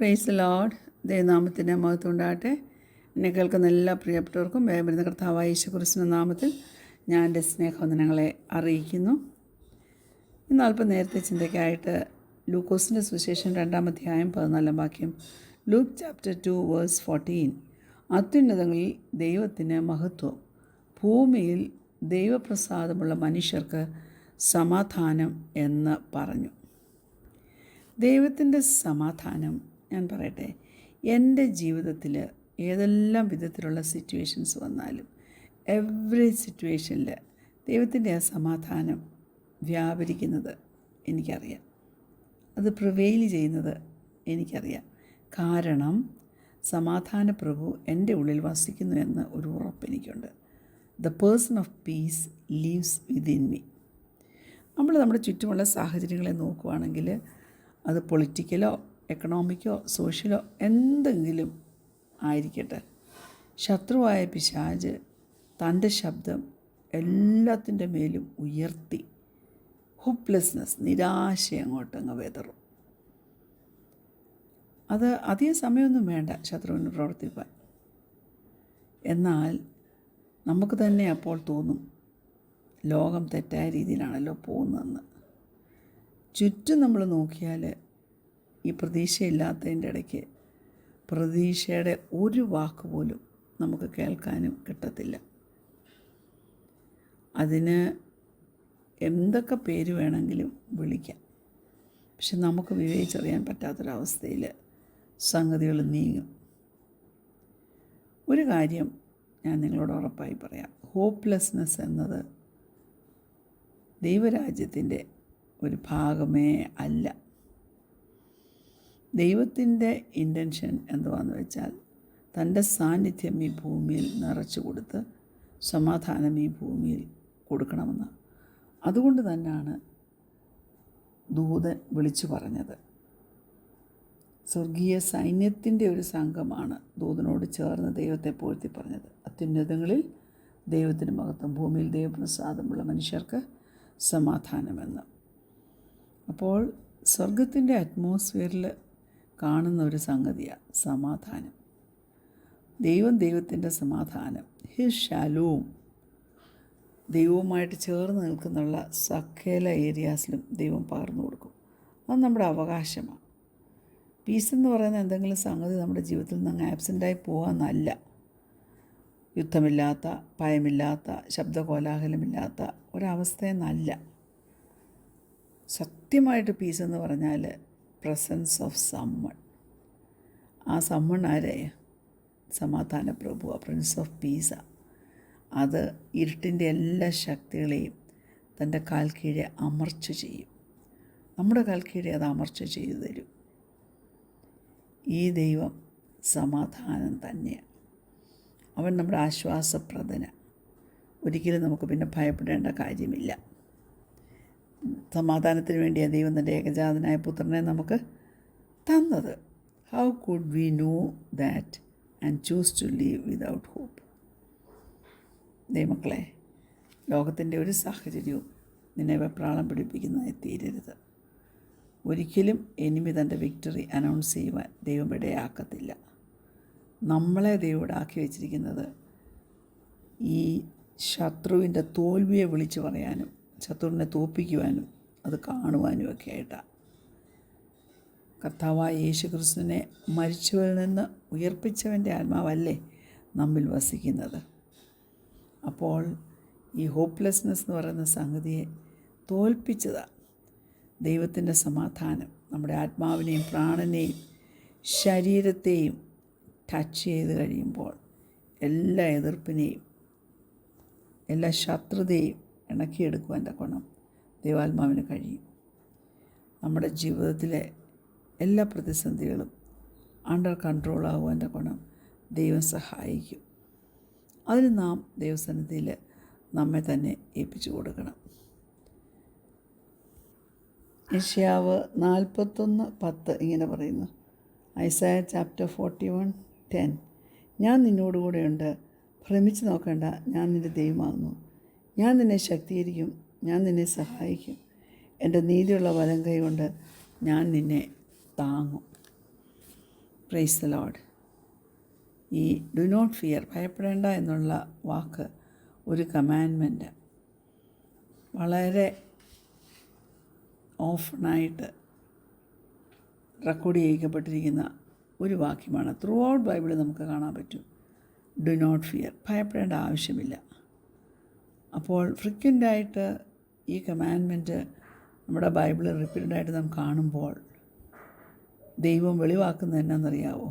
Praise the Lord. ദൈവനാമത്തിൻ്റെ മഹത്വം ഉണ്ടാകട്ടെ. എന്നെ കേൾക്കുന്ന എല്ലാ പ്രിയപ്പെട്ടവർക്കും വേഗം കർത്താവായ യേശുക്രിസ്തുവിന്റെ നാമത്തിൽ ഞാൻ എൻ്റെ സ്നേഹവന്ദനങ്ങളെ അറിയിക്കുന്നു. ഇന്ന് അല്പം നേരത്തെ ചിന്തയ്ക്കായിട്ട് ലൂക്കോസിൻ്റെ സുവിശേഷം 2-ാം അധ്യായം 14-ാം വാക്യം, ലൂക്ക് ചാപ്റ്റർ 2 വേഴ്സ് 14, അത്യുന്നതങ്ങളിൽ ദൈവത്തിന് മഹത്വം, ഭൂമിയിൽ ദൈവപ്രസാദമുള്ള മനുഷ്യർക്ക് സമാധാനം എന്ന് പറഞ്ഞു. ദൈവത്തിൻ്റെ സമാധാനം, ഞാൻ പറയട്ടെ, എൻ്റെ ജീവിതത്തിൽ ഏതെല്ലാം വിധത്തിലുള്ള സിറ്റുവേഷൻസ് വന്നാലും എവറി സിറ്റുവേഷനിൽ ദൈവത്തിൻ്റെ ആ സമാധാനം വ്യാപരിക്കുന്നത് എനിക്കറിയാം. അത് പ്രിവെയിൽ ചെയ്യുന്നത് എനിക്കറിയാം. കാരണം സമാധാന പ്രഭു എൻ്റെ ഉള്ളിൽ വസിക്കുന്നു എന്ന ഒരു ഉറപ്പ് എനിക്കുണ്ട്. The person of peace lives within me. നമ്മൾ നമ്മുടെ ചുറ്റുമുള്ള സാഹചര്യങ്ങളെ നോക്കുകയാണെങ്കിൽ അത് പൊളിറ്റിക്കലോ എക്കണോമിക്കോ സോഷ്യലോ എന്തെങ്കിലും ആയിരിക്കട്ടെ, ശത്രുവായ പിശാച് തൻ്റെ ശബ്ദം എല്ലാത്തിൻ്റെ മേലും ഉയർത്തി ഹോപ്പ്ലെസ്നെസ്, നിരാശ അങ്ങോട്ടങ്ങ് വെതറും. അത് അധികം സമയമൊന്നും വേണ്ട ശത്രുവിന് പ്രവർത്തിപ്പാൻ. എന്നാൽ നമുക്ക് തന്നെ അപ്പോൾ തോന്നും, ലോകം തെറ്റായ രീതിയിലാണല്ലോ പോകുന്നതെന്ന്. ചുറ്റും നമ്മൾ നോക്കിയാൽ ഈ പ്രതീക്ഷയില്ലാത്തതിൻ്റെ ഇടയ്ക്ക് പ്രതീക്ഷയുടെ ഒരു വാക്ക് പോലും നമുക്ക് കേൾക്കാനും കിട്ടത്തില്ല. അതിന് എന്തൊക്കെ പേര് വേണമെങ്കിലും വിളിക്കാം, പക്ഷെ നമുക്ക് വിവേചിച്ചറിയാൻ പറ്റാത്തൊരവസ്ഥയിൽ സംഗതികൾ നീങ്ങും. ഒരു കാര്യം ഞാൻ നിങ്ങളോട് ഉറപ്പായി പറയാം, ഹോപ്പ്ലെസ്നെസ് എന്നത് ദൈവരാജ്യത്തിൻ്റെ ഒരു ഭാഗമേ അല്ല. ദൈവത്തിൻ്റെ ഇൻറ്റൻഷൻ എന്തുവാന്ന് വെച്ചാൽ തൻ്റെ സാന്നിധ്യം ഈ ഭൂമിയിൽ നിറച്ചു കൊടുത്ത് സമാധാനം ഈ ഭൂമിയിൽ കൊടുക്കണമെന്ന്. അതുകൊണ്ട് തന്നെയാണ് ദൂതൻ വിളിച്ചു പറഞ്ഞത്. സ്വർഗീയ സൈന്യത്തിൻ്റെ ഒരു സംഘമാണ് ദൂതനോട് ചേർന്ന് ദൈവത്തെ പുകഴ്ത്തി പറഞ്ഞത്. അത്യുന്നതങ്ങളിൽ ദൈവത്തിന് മഹത്വം, ഭൂമിയിൽ ദൈവപ്രസാദമുള്ള മനുഷ്യർക്ക് സമാധാനമെന്ന്. അപ്പോൾ സ്വർഗത്തിൻ്റെ അറ്റ്മോസ്ഫിയറിൽ കാണുന്ന ഒരു സംഗതിയാണ് സമാധാനം. ദൈവത്തിൻ്റെ സമാധാനം, ഹിസ് ഷാലോം, ദൈവവുമായിട്ട് ചേർന്ന് നിൽക്കുന്നുള്ള സകല ഏരിയാസിലും ദൈവം പകർന്നു കൊടുക്കും. അത് നമ്മുടെ അവകാശമാണ്. പീസ് എന്ന് പറയുന്ന എന്തെങ്കിലും സംഗതി നമ്മുടെ ജീവിതത്തിൽ നിന്ന് അങ്ങ് ആബ്സെൻ്റായി പോകാമെന്നല്ല. യുദ്ധമില്ലാത്ത, ഭയമില്ലാത്ത, ശബ്ദകോലാഹലമില്ലാത്ത ഒരവസ്ഥയെന്നല്ല. സത്യമായിട്ട് പീസ് എന്ന് പറഞ്ഞാൽ പ്രസൻസ് ഓഫ് സമ്മൺ. ആ സമ്മൺ ആരെ? സമാധാന പ്രഭു, പ്രിൻസ് ഓഫ് പീസാണ്. അത് ഇരുട്ടിൻ്റെ എല്ലാ ശക്തികളെയും തൻ്റെ കാൽ കീഴെ അമർച്ച ചെയ്യും. നമ്മുടെ കാൽ കീഴെ അത് അമർച്ച ചെയ്തു തരും. ഈ ദൈവം സമാധാനം തന്നെയാണ്. അവൻ നമ്മുടെ ആശ്വാസപ്രദന. ഒരിക്കലും നമുക്ക് പിന്നെ ഭയപ്പെടേണ്ട കാര്യമില്ല. സമാധാനത്തിന് വേണ്ടിയാണ് ദൈവം തൻ്റെ ഏകജാതനായ പുത്രനെ നമുക്ക് തന്നത്. How could we know that and choose to live without hope? ദൈവമക്കളെ, ലോകത്തിൻ്റെ ഒരു സാഹചര്യവും നിന്നെ വെപ്രാളം പിടിപ്പിക്കുന്നതായി തീരരുത്. ഒരിക്കലും എനിമി തൻ്റെ വിക്ടറി അനൗൺസ് ചെയ്യുവാൻ ദൈവം ഇടയാക്കത്തില്ല. നമ്മളെ ദൈവം ആക്കി വച്ചിരിക്കുന്നത് ഈ ശത്രുവിൻ്റെ തോൽവിയെ വിളിച്ചു പറയാനും ശത്രുവിനെ തോൽപ്പിക്കുവാനും അത് കാണുവാനും ഒക്കെ ആയിട്ടാണ്. കർത്താവായ യേശുക്രിസ്തുവിനെ മരിച്ചവരിൽ നിന്ന് ഉയർപ്പിച്ചവൻ്റെ ആത്മാവല്ലേ നമ്മിൽ വസിക്കുന്നത്. അപ്പോൾ ഈ ഹോപ്പ്ലെസ്നെസ് എന്ന് പറയുന്ന സംഗതിയെ തോൽപ്പിച്ചതാണ് ദൈവത്തിൻ്റെ സമാധാനം. നമ്മുടെ ആത്മാവിനെയും പ്രാണനെയും ശരീരത്തെയും ടച്ച് ചെയ്ത് കഴിയുമ്പോൾ എല്ലാ എതിർപ്പിനെയും എല്ലാ ശത്രുതയും ഇണക്കിയെടുക്കുവാൻ്റെ ഗുണം ദൈവാത്മാവിന് കഴിയും. നമ്മുടെ ജീവിതത്തിലെ എല്ലാ പ്രതിസന്ധികളും അണ്ടർ കൺട്രോൾ ആകുവാൻ്റെ ഗുണം ദൈവം സഹായിക്കും. അതിന് നാം ദൈവസന്നിധിയിൽ നമ്മെ തന്നെ ഏൽപ്പിച്ചു കൊടുക്കണം. യെശയ്യാവ് 41:10 ഇങ്ങനെ പറയുന്നു. ഐസയ ചാപ്റ്റർ 41:10, ഞാൻ നിന്നോടുകൂടെയുണ്ട്, ഭ്രമിച്ച് നോക്കേണ്ട, ഞാൻ നിൻ്റെ ദൈവമാകുന്നു. ഞാൻ നിന്നെ ശക്തീകരിക്കും, ഞാൻ നിന്നെ സഹായിക്കും, എൻ്റെ നീതിയുള്ള വലം കൈ കൊണ്ട് ഞാൻ നിന്നെ താങ്ങും. Praise the Lord. ഈ ഡു നോട്ട് ഫിയർ, ഭയപ്പെടേണ്ട എന്നുള്ള വാക്ക് ഒരു കമാൻഡ്മെൻറ്റ് വളരെ ഓഫണായിട്ട് റെക്കോർഡ് ചെയ്യിക്കപ്പെട്ടിരിക്കുന്ന ഒരു വാക്യമാണ്. ത്രൂ ഔട്ട് ബൈബിളിൽ നമുക്ക് കാണാൻ പറ്റും ഡു നോട്ട് ഫിയർ, ഭയപ്പെടേണ്ട ആവശ്യമില്ല. അപ്പോൾ ഫ്രീക്വൻ്റായിട്ട് ഈ കമാൻഡ്മെൻറ്റ് നമ്മുടെ ബൈബിളിൽ റിപ്പീറ്റഡായിട്ട് നാം കാണുമ്പോൾ ദൈവം വെളിവാക്കുന്നത് എന്നാണെന്നറിയാവോ?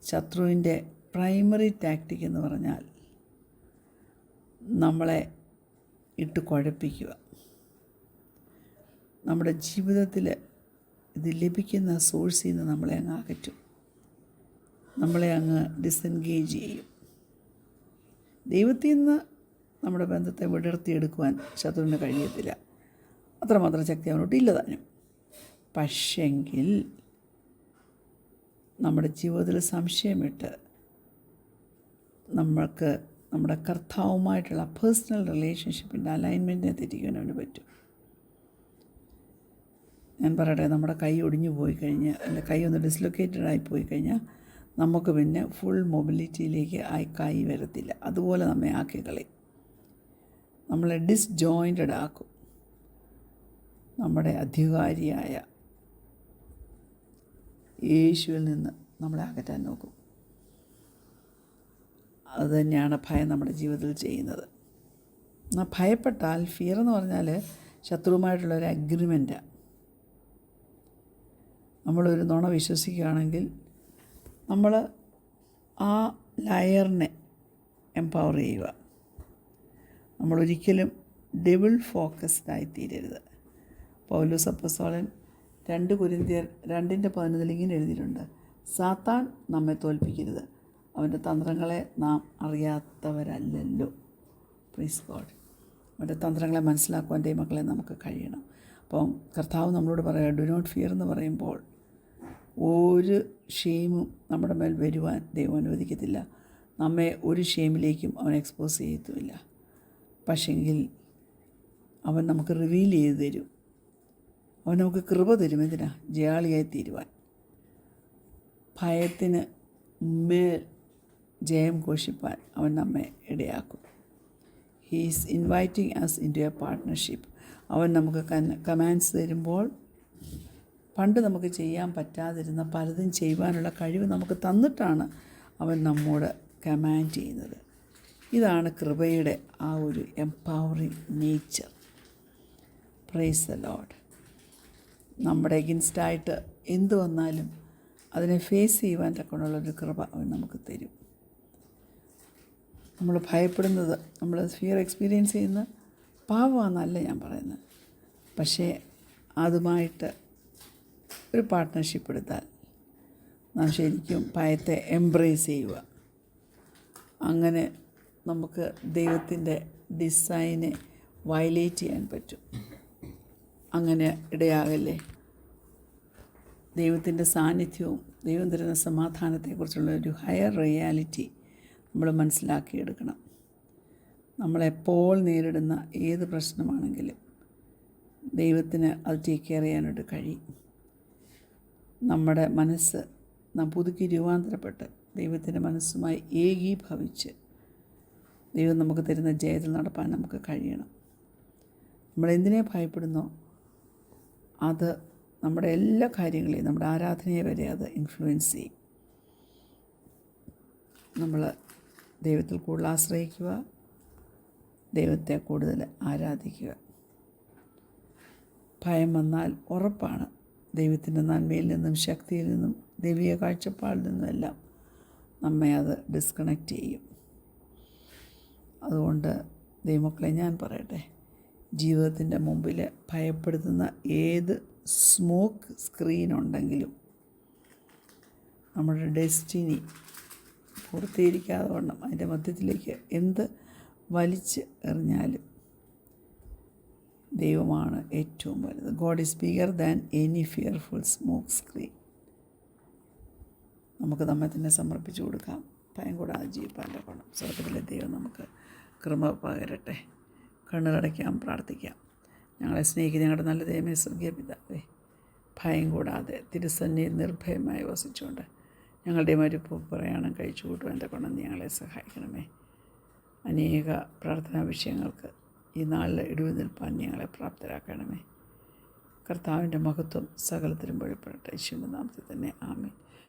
ശത്രുവിൻ്റെ പ്രൈമറി ടാക്റ്റിക് എന്ന് പറഞ്ഞാൽ നമ്മളെ ഇട്ട് കുഴപ്പിക്കുക, നമ്മുടെ ജീവിതത്തിൽ ഇത് ലഭിക്കുന്ന സോഴ്സിൽ നിന്ന് നമ്മളെ അങ്ങ് അകറ്റും, നമ്മളെ അങ്ങ് ഡിസെൻഗേജ് ചെയ്യും. ദൈവത്തിൽ നിന്ന് നമ്മുടെ ബന്ധത്തെ വിടർത്തിയെടുക്കുവാൻ ശത്രുവിന് കഴിയത്തില്ല, അത്രമാത്രം ശക്തി അവനോട്ട് ഇല്ലതാനും. പക്ഷെങ്കിൽ നമ്മുടെ ജീവിതത്തിൽ സംശയമിട്ട് നമ്മൾക്ക് നമ്മുടെ കർത്താവുമായിട്ടുള്ള പേഴ്സണൽ റിലേഷൻഷിപ്പിൻ്റെ അലൈൻമെൻറ്റിനെ തെറ്റിക്കാൻ അവന് പറ്റും. ഞാൻ പറയട്ടെ, നമ്മുടെ കൈ ഒടിഞ്ഞു പോയി കഴിഞ്ഞാൽ, എൻ്റെ കൈ ഒന്ന് ഡിസ്ലൊക്കേറ്റഡ് ആയി പോയി കഴിഞ്ഞാൽ നമുക്ക് പിന്നെ ഫുൾ മൊബിലിറ്റിയിലേക്ക് കൈ വരത്തില്ല. അതുപോലെ നമ്മെ ആക്കി കളയും, നമ്മളെ ഡിസ്ജോയിൻറ്റഡ് ആക്കും. നമ്മുടെ അധികാരിയായ യേശുവിൽ നിന്ന് നമ്മളെ അകറ്റാൻ നോക്കും. അതുതന്നെയാണ് ഭയം നമ്മുടെ ജീവിതത്തിൽ ചെയ്യുന്നത്. എന്നാൽ ഭയപ്പെട്ടാൽ, ഫിയർ എന്ന് പറഞ്ഞാൽ ശത്രുവുമായിട്ടുള്ളൊരു അഗ്രിമെൻറ്റാണ്. നമ്മളൊരു നുണ വിശ്വസിക്കുകയാണെങ്കിൽ നമ്മൾ ആ ലയറിനെ എംപവർ ചെയ്യുക. നമ്മളൊരിക്കലും ഡെവിൾ ഫോക്കസ്ഡായി തീരരുത്. പൗലോസ് അപ്പോസ്തലൻ 2 കൊരിന്ത്യർ 2:11 ഇങ്ങനെ എഴുതിയിട്ടുണ്ട്: സാത്താൻ നമ്മെ തോൽപ്പിക്കരുത്, അവൻ്റെ തന്ത്രങ്ങളെ നാം അറിയാത്തവരല്ലല്ലോ. Praise God. അവൻ്റെ തന്ത്രങ്ങളെ മനസ്സിലാക്കുവാൻ ദൈവമക്കളെ നമുക്ക് കഴിയണം. അപ്പം കർത്താവ് നമ്മളോട് പറയുക, ഡു നോട്ട് ഫിയർ എന്ന് പറയുമ്പോൾ ഒരു ഷെയിമും നമ്മുടെ മേൽ വരുവാൻ ദൈവം അനുവദിക്കത്തില്ല. നമ്മെ ഒരു ഷെയിമിലേക്കും അവൻ എക്സ്പോസ് ചെയ്യത്തുമില്ല. പക്ഷെങ്കിൽ അവൻ നമുക്ക് റിവീൽ ചെയ്ത് തരും, അവൻ നമുക്ക് കൃപ തരും. എന്തിനാ? ജയാളിയായി തീരുവാൻ. ഭയത്തിന് മേൽ ജയം ഘോഷിപ്പാൻ അവൻ നമ്മെ ഇടയാക്കും. He is inviting us in to a partnership. അവൻ നമുക്ക് കമാൻഡ്സ് തരുമ്പോൾ പണ്ട് നമുക്ക് ചെയ്യാൻ പറ്റാതിരുന്ന പലതും ചെയ്യുവാനുള്ള കഴിവ് നമുക്ക് തന്നിട്ടാണ് അവൻ നമ്മോട് കമാൻഡ് ചെയ്യുന്നത്. ഇതാണ് കൃപയുടെ ആ ഒരു empowering nature. Praise the Lord. നമ്മുടെ എഗൻസ്റ്റായിട്ട് എന്തു വന്നാലും അതിനെ ഫേസ് ചെയ്യുവാൻ തക്കമുള്ളൊരു കൃപ അവൻ നമുക്ക് തരും. നമ്മൾ ഭയപ്പെടുന്നത്, നമ്മൾ ഫിയർ എക്സ്പീരിയൻസ് ചെയ്യുന്ന പാവമാണെന്നല്ല ഞാൻ പറയുന്നത്. പക്ഷേ അതുമായിട്ട് ഒരു പാർട്ട്ണർഷിപ്പ് എടുത്താൽ നാം ശരിക്കും ഭയത്തെ എംബ്രേസ് ചെയ്യുക. അങ്ങനെ നമുക്ക് ദൈവത്തിൻ്റെ ഡിസൈനെ വയലേറ്റ് ചെയ്യാൻ പറ്റും. അങ്ങനെ ഇടയാകല്ലേ. ദൈവത്തിൻ്റെ സാന്നിധ്യവും ദൈവം തരുന്ന സമാധാനത്തെക്കുറിച്ചുള്ള ഒരു ഹയർ റിയാലിറ്റി നമ്മൾ മനസ്സിലാക്കിയെടുക്കണം. നമ്മളെപ്പോൾ നേരിടുന്ന ഏത് പ്രശ്നമാണെങ്കിലും ദൈവത്തിന് അത് ടേക്ക് കെയർ ചെയ്യാനായിട്ട് കഴിയും. നമ്മുടെ മനസ്സ് നാം പുതുക്കി രൂപാന്തരപ്പെട്ട് ദൈവത്തിൻ്റെ മനസ്സുമായി ഏകീഭവിച്ച് ദൈവം നമുക്ക് തരുന്ന ജയത്തിൽ നടപ്പാൻ നമുക്ക് കഴിയണം. നമ്മളെന്തിനെ ഭയപ്പെടുന്നോ അത് നമ്മുടെ എല്ലാ കാര്യങ്ങളെയും, നമ്മുടെ ആരാധനയെ വരെ അത് ഇൻഫ്ലുവൻസ് ചെയ്യും. നമ്മൾ ദൈവത്തിൽ കൂടുതൽ ആശ്രയിക്കുക, ദൈവത്തെ കൂടുതൽ ആരാധിക്കുക. ഭയം വന്നാൽ ഉറപ്പാണ് ദൈവത്തിൻ്റെ നന്മയിൽ നിന്നും ശക്തിയിൽ നിന്നും ദൈവിക കാഴ്ചപ്പാടിൽ നിന്നുമെല്ലാം നമ്മെ അത് ഡിസ്കണക്റ്റ് ചെയ്യും. അതുകൊണ്ട് ദൈവമക്കളെ ഞാൻ പറയട്ടെ, ജീവിതത്തിൻ്റെ മുമ്പിൽ ഭയപ്പെടുത്തുന്ന ഏത് സ്മോക്ക് സ്ക്രീൻ ഉണ്ടെങ്കിലും നമ്മുടെ ഡെസ്റ്റിനി പൂർത്തീകരിക്കാതെ വണ്ണം അതിൻ്റെ മധ്യത്തിലേക്ക് എന്ത് വലിച്ച് എറിഞ്ഞാലും ദൈവമാണ് ഏറ്റവും വലുത്. God is bigger than any fearful smoke screen. നമുക്ക് നമ്മെ തന്നെ സമർപ്പിച്ചു കൊടുക്കാം, ഭയം കൂടാതെ ജീവിപ്പാൻ്റെ ഗുണം. സ്വർഗ്ഗത്തിലെ ദൈവം നമുക്ക് കൃപ പകരട്ടെ. കണ്ണുകടയ്ക്കാം, പ്രാർത്ഥിക്കാം. ഞങ്ങളെ സ്നേഹിക്കുന്ന ഞങ്ങളുടെ നല്ല ദൈവമേ, സ്വർഗീയ പിതാവേ, ഭയം കൂടാതെ തിരുസന്നിധിയിൽ നിർഭയമായി വസിച്ചുകൊണ്ട് ഞങ്ങളുടെ മരുപ്പ് പ്രയാണം കഴിച്ചു കൂട്ടുവാൻ തക്കവണ്ണം നീ ഞങ്ങളെ സഹായിക്കണമേ. അനേക പ്രാർത്ഥനാ വിഷയങ്ങൾക്ക് ഈ നാളിൽ ഇടിവ് നിൽപ്പാൻ ഞങ്ങളെ പ്രാപ്തരാക്കണമേ. കർത്താവിൻ്റെ മഹത്വം സകലത്തിലും വെളിപ്പെടട്ടെ. യേശുവിൻ്റെ നാമത്തിൽ തന്നെ ആമേൻ.